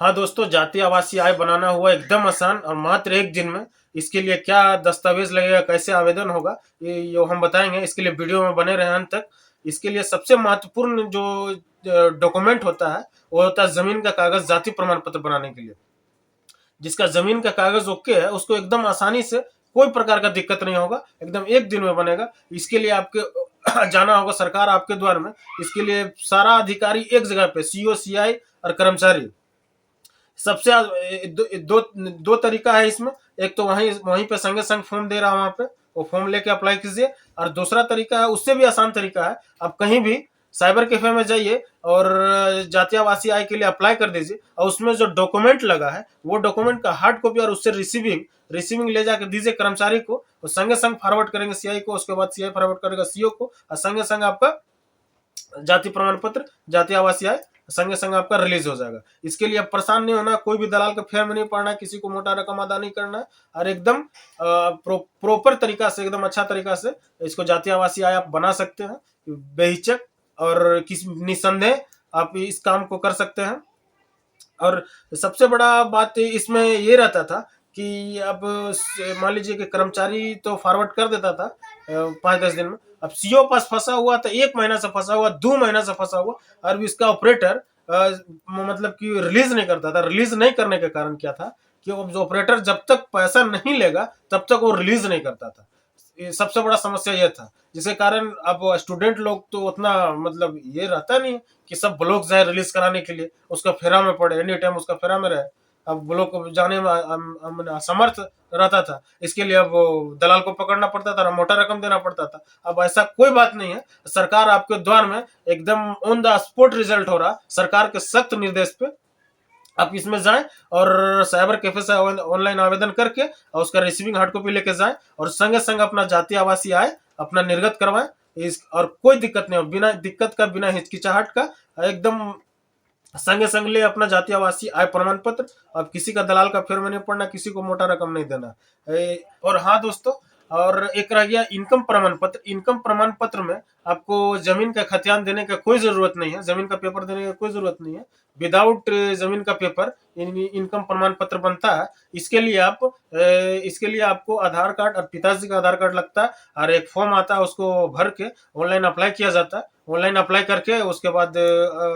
हाँ दोस्तों, जातीय आवासीय आय बनाना हुआ एकदम आसान और मात्र एक दिन में। इसके लिए क्या दस्तावेज लगेगा, कैसे आवेदन होगा, ये हम बताएंगे। इसके लिए वीडियो में बने रहें अंत तक। इसके लिए सबसे महत्वपूर्ण जो डॉक्यूमेंट होता है वो होता है जमीन का कागज, जाति प्रमाण पत्र बनाने के लिए। जिसका जमीन का कागज ओके है उसको एकदम आसानी से, कोई प्रकार का दिक्कत नहीं होगा, एकदम एक दिन में बनेगा। इसके लिए आपके जाना होगा सरकार आपके द्वार में। इसके लिए सारा अधिकारी एक जगह पे, सीओ सीआई और कर्मचारी सबसे दो तरीका है इसमें। एक तो वहीं वहीं पे संगे संग फॉर्म दे रहा है, वहां पे वो फॉर्म लेके अप्लाई कीजिए। और दूसरा तरीका है, उससे भी आसान तरीका है, आप कहीं भी साइबर कैफे में जाइए और जातीय आवासीय आय के लिए अप्लाई कर दीजिए। और उसमें जो डॉक्यूमेंट लगा है वो डॉक्यूमेंट का हार्ड कॉपी और उससे रिसीविंग रिसीविंग ले जाकर दीजिए कर्मचारी को। वो संगे संग फॉरवर्ड करेंगे सीआई को, उसके बाद सीआई फॉरवर्ड करेगा सीओ को, और संगे संग आपका जाति प्रमाण पत्र, जातीय आवासीय आय संगे संग आपका रिलीज हो जाएगा। इसके लिए आप परेशान नहीं होना, कोई भी दलाल के फेर में नहीं पड़ना है, किसी को मोटा रकम अदा नहीं करना है। और एकदम प्रॉपर तरीका से, एकदम अच्छा तरीका से इसको जातीय आवासीय आय आप बना सकते हैं बेहिचक, और किस निसंदेह आप इस काम को कर सकते हैं। और सबसे बड़ा बात इसमें ये रहता था कि अब मान लीजिए कि कर्मचारी तो फॉरवर्ड कर देता था 5-10 दिन में। अब सीओ पास फंसा हुआ था, 1 महीना से फंसा हुआ, 2 महीना से फंसा हुआ। और इसका ऑपरेटर मतलब कि रिलीज नहीं करता था। रिलीज नहीं करने के कारण क्या था कि जो ऑपरेटर जब तक पैसा नहीं लेगा तब तक वो रिलीज नहीं करता था। सबसे बड़ा समस्या यह था, जिसके कारण अब स्टूडेंट लोग तो उतना मतलब ये रहता नहीं कि सब ब्लॉक जाए रिलीज कराने के लिए, उसका फेरा में पड़े, एनी टाइम उसका फेरा में रहे। अब ब्लॉक जाने में असमर्थ रहता था। इसके लिए अब दलाल को पकड़ना पड़ता था, मोटा रकम देना पड़ता था। अब ऐसा कोई बात नहीं है, सरकार आपके द्वार में एकदम ऑन द स्पॉट रिजल्ट हो रहा सरकार के सख्त निर्देश पे। आप इसमें जाएं और साइबर कैफे से ऑनलाइन आवेदन करके और उसका रिसीविंग हार्ड कॉपी लेके जाएं, और संगे संग अपना जातीय आवासीय आय अपना निर्गत करवाएं। इस और कोई दिक्कत नहीं हो, बिना दिक्कत का, बिना हिचकिचाहट का, एकदम संगे संग ले अपना जातीय आवासीय आय प्रमाण पत्र। अब किसी का दलाल का फेर में नहीं पड़ना, किसी को मोटा रकम नहीं देना। और हाँ दोस्तों, और एक रह गया इनकम प्रमाण पत्र। इनकम प्रमाण पत्र में आपको जमीन का खतियान देने का कोई जरूरत नहीं है, जमीन का पेपर देने का कोई जरूरत नहीं है। विदाउट जमीन का पेपर इनकम प्रमाण पत्र बनता है। इसके लिए आपको आधार कार्ड और पिताजी का आधार कार्ड लगता है, और एक फॉर्म आता है, उसको भर के ऑनलाइन अप्लाई किया जाता है। ऑनलाइन अप्लाई करके उसके बाद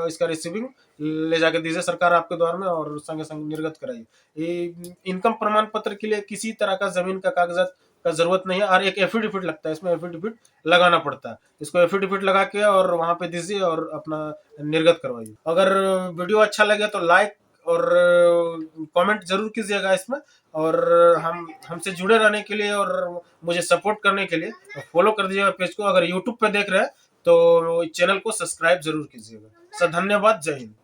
इसका रिसीविंग ले जाके दीजिए सरकार आपके द्वार में, और संगे संग निर्गत कराइए। इनकम प्रमाण पत्र के लिए किसी तरह का जमीन का कागजात का जरूरत नहीं है। और एक एफिडेविट लगता है, इसमें एफिडेविट लगाना पड़ता है। इसको एफिडेविट लगा के और वहां पे दीजिए और अपना निर्गत करवाइए। अगर वीडियो अच्छा लगे तो लाइक और कमेंट जरूर कीजिएगा इसमें। और हमसे जुड़े रहने के लिए और मुझे सपोर्ट करने के लिए फॉलो कर दीजिएगा पेज को। अगर यूट्यूब पे देख रहे हैं तो चैनल को सब्सक्राइब जरूर कीजिएगा। सर धन्यवाद, जय हिंद।